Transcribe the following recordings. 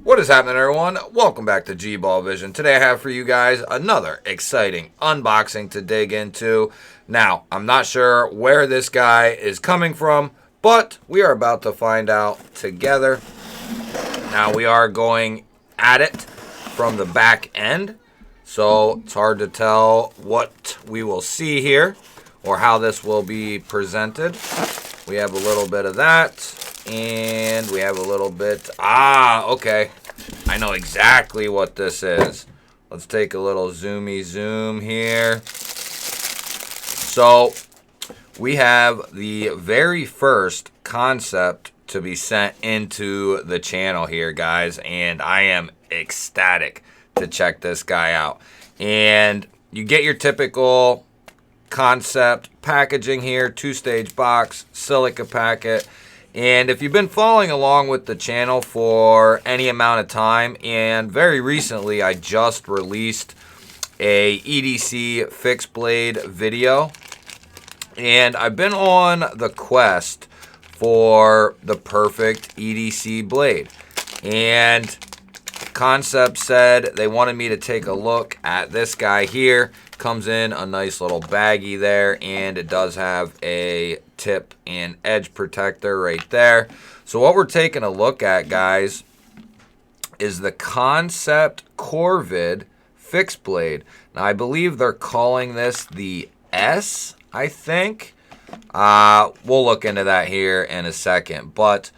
What is happening, everyone? Welcome back to G-Ball Vision. Today I have for you guys another exciting unboxing to dig into. Now, I'm not sure where this guy is coming from, but we are about to find out together. Now, we are going at it from the back end, so it's hard to tell what we will see here or how this will be presented. We have a little bit of that. And we have a little bit. Okay. I know exactly what this is. Let's take a little zoomy zoom here. So, we have the very first concept to be sent into the channel here, guys. And I am ecstatic to check this guy out. And you get your typical concept packaging here. 2-stage box, silica packet. And if you've been following along with the channel for any amount of time, and very recently I just released a EDC fixed blade video, and I've been on the quest for the perfect EDC blade. And Kansept said they wanted me to take a look at this guy here. Comes in a nice little baggie there, and it does have a tip and edge protector right there. So what we're taking a look at, guys, is the Kansept Korvid fixed blade. Now, I believe they're calling this the S, I think. We'll look into that here in a second. But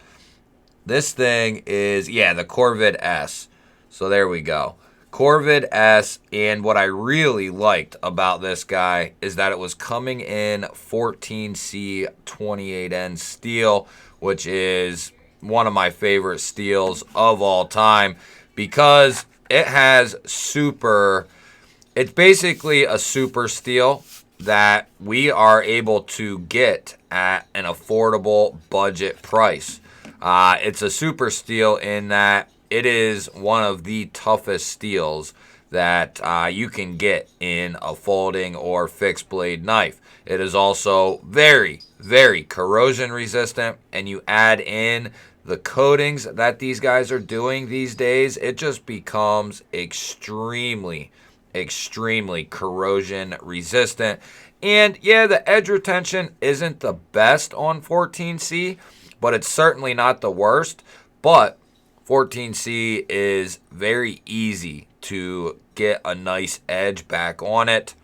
this thing is, the Corvid S. So there we go. Corvid S, and what I really liked about this guy is that it was coming in 14C 28N steel, which is one of my favorite steels of all time because it has it's basically a super steel that we are able to get at an affordable budget price. It's a super steel in that it is one of the toughest steels that you can get in a folding or fixed blade knife. It is also very, very corrosion resistant, and you add in the coatings that these guys are doing these days, it just becomes extremely, extremely corrosion resistant. And yeah, the edge retention isn't the best on 14C, but it's certainly not the worst. But 14C is very easy to get a nice edge back on it.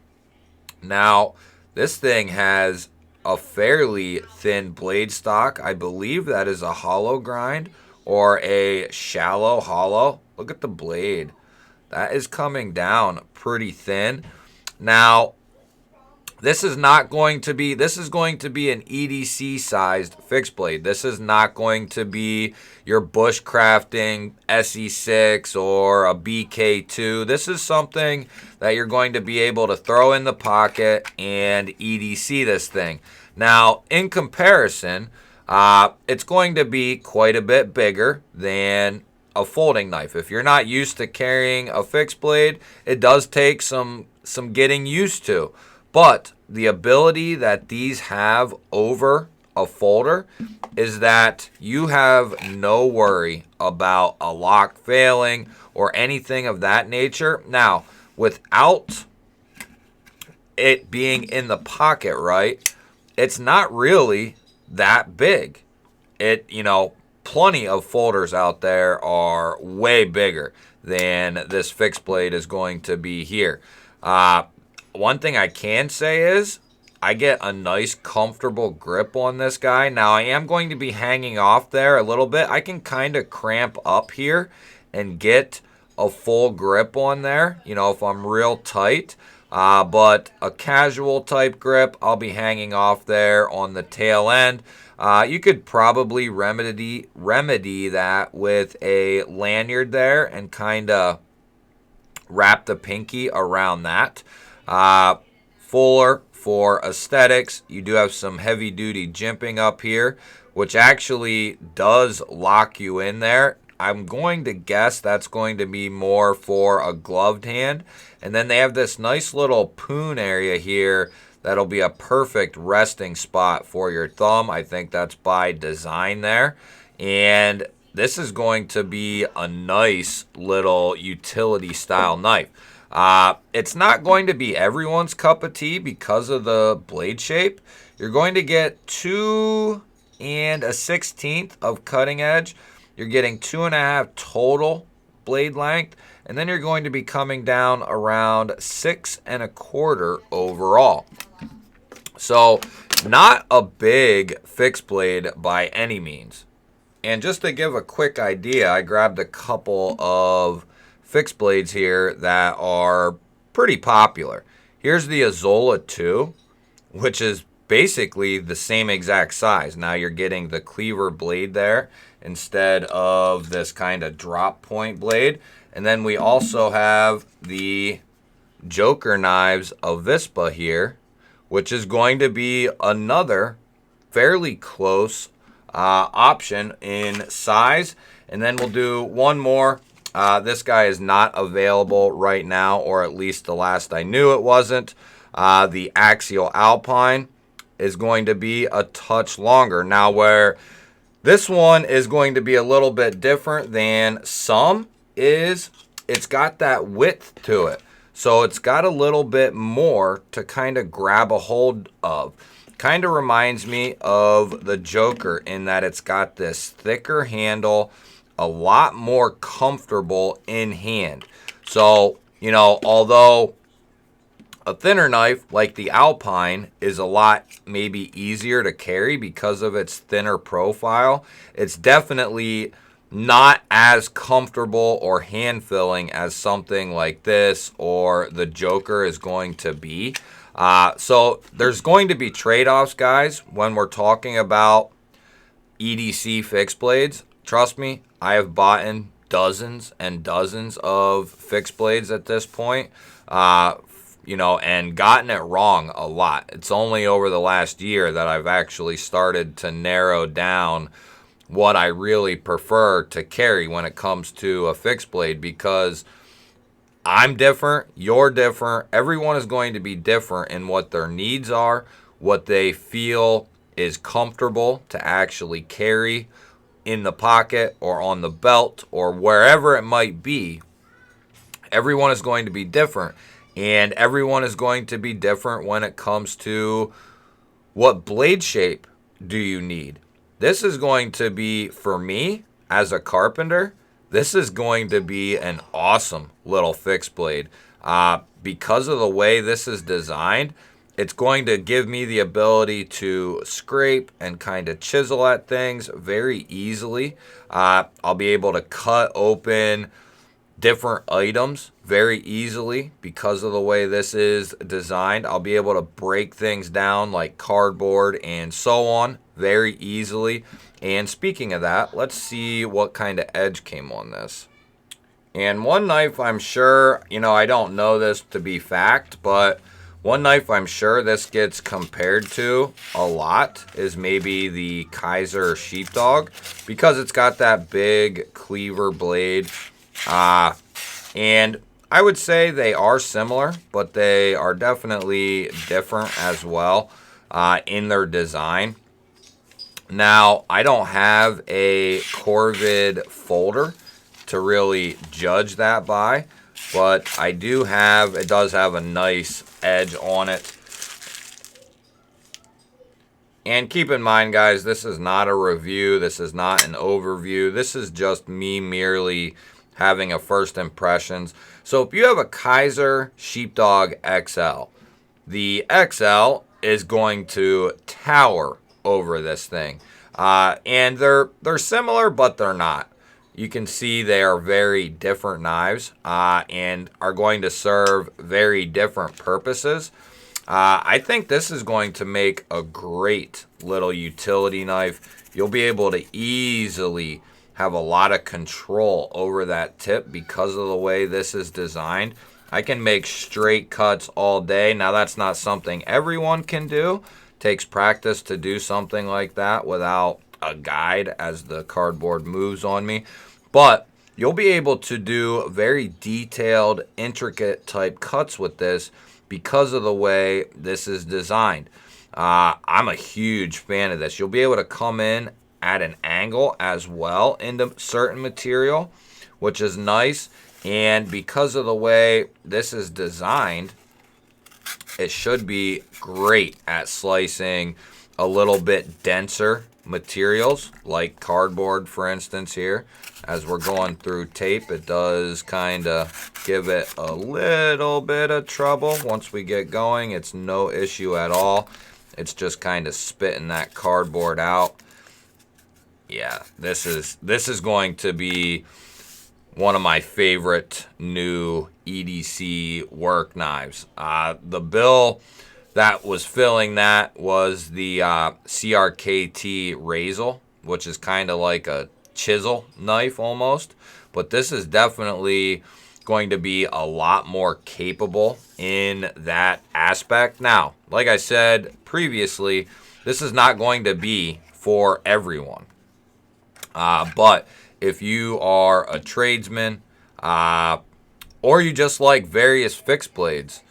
Now, this thing has a fairly thin blade stock. I believe that is a hollow grind or a shallow hollow. Look at the blade. That is coming down pretty thin. Now, this is going to be an EDC sized fixed blade. This is not going to be your bushcrafting SE6 or a BK2. This is something that you're going to be able to throw in the pocket and EDC this thing. Now, in comparison, it's going to be quite a bit bigger than a folding knife. If you're not used to carrying a fixed blade, it does take some getting used to. But the ability that these have over a folder is that you have no worry about a lock failing or anything of that nature. Now, without it being in the pocket, right, it's not really that big. Plenty of folders out there are way bigger than this fixed blade is going to be here. One thing I can say is I get a nice comfortable grip on this guy. Now, I am going to be hanging off there a little bit. I can kind of cramp up here and get a full grip on there, if I'm real tight. But a casual type grip, I'll be hanging off there on the tail end. You could probably remedy that with a lanyard there and kind of wrap the pinky around that. Fuller for aesthetics. You do have some heavy duty jimping up here, which actually does lock you in there. I'm going to guess that's going to be more for a gloved hand. And then they have this nice little poon area here that'll be a perfect resting spot for your thumb. I think that's by design there. And this is going to be a nice little utility style knife. It's not going to be everyone's cup of tea because of the blade shape. You're going to get 2 1/16 of cutting edge. You're getting 2.5 total blade length, and then you're going to be coming down around 6 1/4 overall. So not a big fixed blade by any means. And just to give a quick idea, I grabbed a couple of fixed blades here that are pretty popular. Here's the Azola 2, which is basically the same exact size. Now you're getting the cleaver blade there instead of this kind of drop point blade. And then we also have the Joker knives Avispa here, which is going to be another fairly close option in size. And then we'll do one more. This guy is not available right now, or at least the last I knew it wasn't. The Axial Alpine is going to be a touch longer. Now, where this one is going to be a little bit different than some is it's got that width to it. So it's got a little bit more to kind of grab a hold of. Kind of reminds me of the Joker in that it's got this thicker handle, a lot more comfortable in hand. So, you know, although a thinner knife like the Alpine is a lot maybe easier to carry because of its thinner profile, it's definitely not as comfortable or hand-filling as something like this or the Joker is going to be. So there's going to be trade-offs, guys, when we're talking about EDC fixed blades. Trust me, I have bought in dozens and dozens of fixed blades at this point, you know, and gotten it wrong a lot. It's only over the last year that I've actually started to narrow down what I really prefer to carry when it comes to a fixed blade, because I'm different, you're different, everyone is going to be different in what their needs are, what they feel is comfortable to actually carry in the pocket or on the belt or wherever it might be. Everyone is going to be different, and everyone is going to be different when it comes to what blade shape do you need. This is going to be, for me, as a carpenter, this is going to be an awesome little fixed blade. Because of the way this is designed, it's going to give me the ability to scrape and kind of chisel at things very easily. I'll be able to cut open different items very easily because of the way this is designed. I'll be able to break things down like cardboard and so on very easily. And speaking of that, let's see what kind of edge came on this. And one knife I'm sure, you know, I don't know this to be fact, but one knife I'm sure this gets compared to a lot is maybe the Kaiser Sheepdog, because it's got that big cleaver blade. And I would say they are similar, but they are definitely different as well in their design. Now, I don't have a Corvid folder to really judge that by, but I do have, it does have a nice edge on it. And keep in mind, guys, this is not a review, this is not an overview, this is just me merely having a first impressions. So if you have a Kaiser Sheepdog XL, the XL is going to tower over this thing. And they're similar, but they're not. You can see they are very different knives and are going to serve very different purposes. I think this is going to make a great little utility knife. You'll be able to easily have a lot of control over that tip because of the way this is designed. I can make straight cuts all day. Now, that's not something everyone can do. It takes practice to do something like that without a guide as the cardboard moves on me. But you'll be able to do very detailed, intricate type cuts with this because of the way this is designed. I'm a huge fan of this. You'll be able to come in at an angle as well into certain material, which is nice. And because of the way this is designed, it should be great at slicing a little bit denser materials like cardboard, for instance. Here, as we're going through tape, it does kind of give it a little bit of trouble. Once we get going, it's no issue at all. It's just kind of spitting that cardboard out. Yeah, this is going to be one of my favorite new EDC work knives. The bill that was filling that was the CRKT Razel, which is kind of like a chisel knife almost. But this is definitely going to be a lot more capable in that aspect. Now, like I said previously, this is not going to be for everyone. But if you are a tradesman or you just like various fixed blades,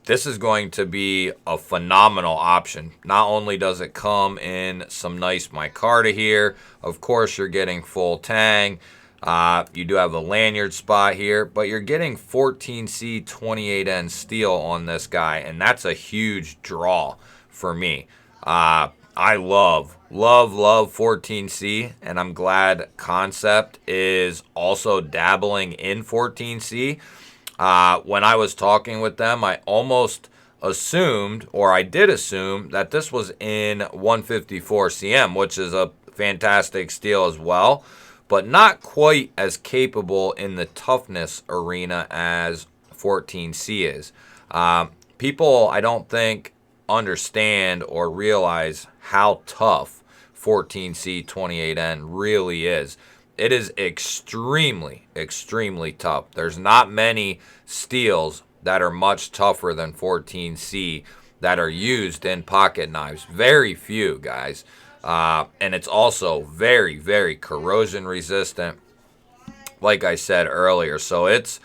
this is going to be a phenomenal option. Not only does it come in some nice micarta here, of course you're getting full tang. You do have a lanyard spot here, but you're getting 14C 28N steel on this guy, and that's a huge draw for me. I love 14C, and I'm glad Kansept is also dabbling in 14C. When I was talking with them, I almost assumed, or I did assume, that this was in 154 cm, which is a fantastic steel as well, but not quite as capable in the toughness arena as 14C is. People, I don't think, understand or realize how tough 14C 28N really is. It is extremely, extremely tough. There's not many steels that are much tougher than 14C that are used in pocket knives. Very few, guys. And it's also very, very corrosion resistant, like I said earlier. So it's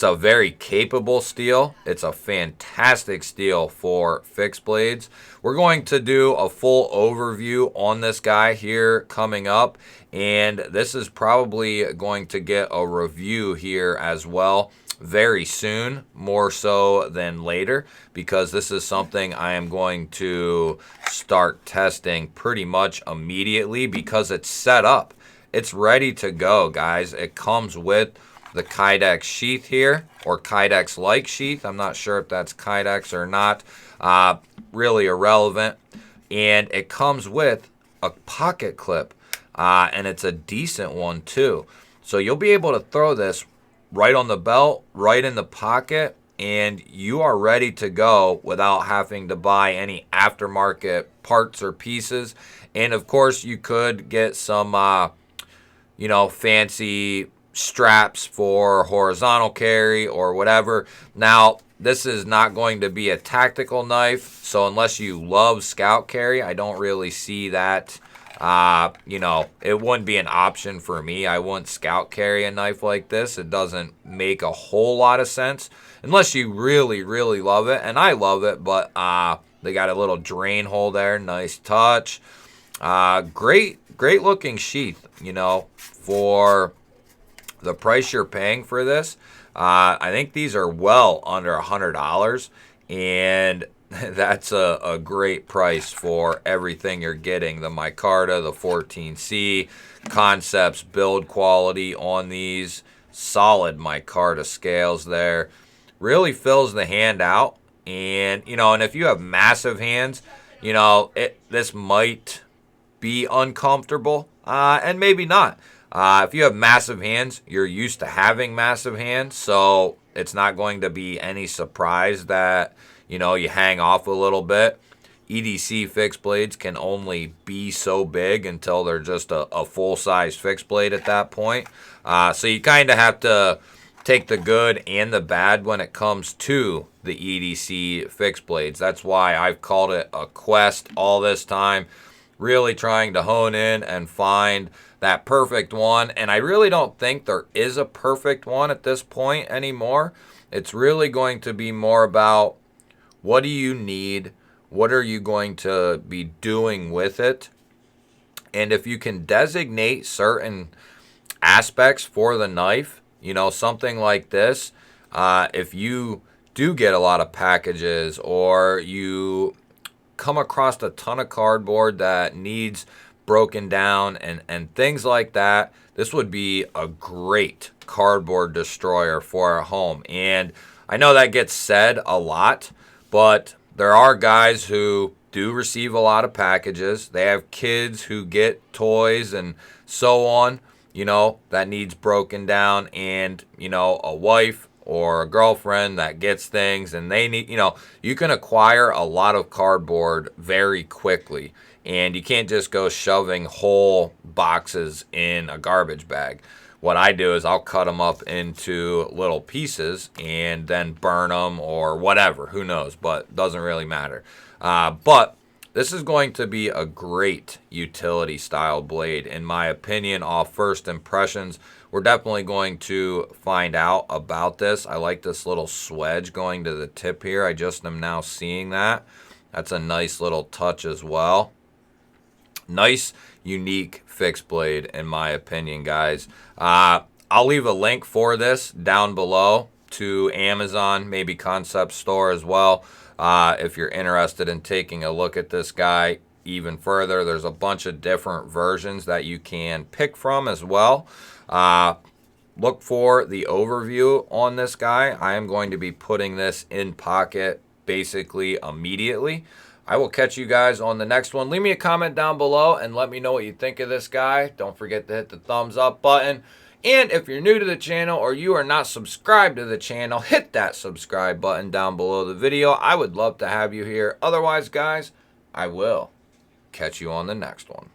a very capable steel. It's a fantastic steel for fixed blades. We're going to do a full overview on this guy here coming up, and this is probably going to get a review here as well very soon, more so than later, because this is something I am going to start testing pretty much immediately because it's set up. It's ready to go, guys. It comes with the Kydex sheath here, or Kydex-like sheath. I'm not sure if that's Kydex or not. Really irrelevant. And it comes with a pocket clip, and it's a decent one too. So you'll be able to throw this right on the belt, right in the pocket, and you are ready to go without having to buy any aftermarket parts or pieces. And of course, you could get some, fancy straps for horizontal carry or whatever. Now, this is not going to be a tactical knife, so unless you love scout carry, I don't really see that. It wouldn't be an option for me. I wouldn't scout carry a knife like this. It doesn't make a whole lot of sense unless you really, really love it. And I love it, but they got a little drain hole there. Nice touch. Great looking sheath, for the price you're paying for this. I think these are well under $100, and that's a great price for everything you're getting. The micarta, the 14C, Kansept's build quality on these, solid micarta scales there. Really fills the hand out. And, and if you have massive hands, this might be uncomfortable, and maybe not. If you have massive hands, you're used to having massive hands, so it's not going to be any surprise that, you hang off a little bit. EDC fixed blades can only be so big until they're just a full-size fixed blade at that point. So you kind of have to take the good and the bad when it comes to the EDC fixed blades. That's why I've called it a quest all this time, really trying to hone in and find that perfect one. And I really don't think there is a perfect one at this point anymore. It's really going to be more about, what do you need? What are you going to be doing with it? And if you can designate certain aspects for the knife, you know, something like this, if you do get a lot of packages or you come across a ton of cardboard that needs broken down and things like that, this would be a great cardboard destroyer for a home. And I know that gets said a lot, but there are guys who do receive a lot of packages. They have kids who get toys and so on, you know, that needs broken down, and, you know, a wife or a girlfriend that gets things and they need, you know, you can acquire a lot of cardboard very quickly, and you can't just go shoving whole boxes in a garbage bag. What I do is I'll cut them up into little pieces and then burn them or whatever, who knows, but doesn't really matter. But this is going to be a great utility style blade, in my opinion, off first impressions. We're definitely going to find out about this. I like this little swedge going to the tip here. I just am now seeing that. That's a nice little touch as well. Nice, unique fixed blade, in my opinion, guys. I'll leave a link for this down below to Amazon, maybe Kansept Store as well. If you're interested in taking a look at this guy even further, there's a bunch of different versions that you can pick from as well. Look for the overview on this guy. I am going to be putting this in pocket basically immediately. I will catch you guys on the next one. Leave me a comment down below and let me know what you think of this guy. Don't forget to hit the thumbs up button. And if you're new to the channel or you are not subscribed to the channel, hit that subscribe button down below the video. I would love to have you here. Otherwise, guys, I will catch you on the next one.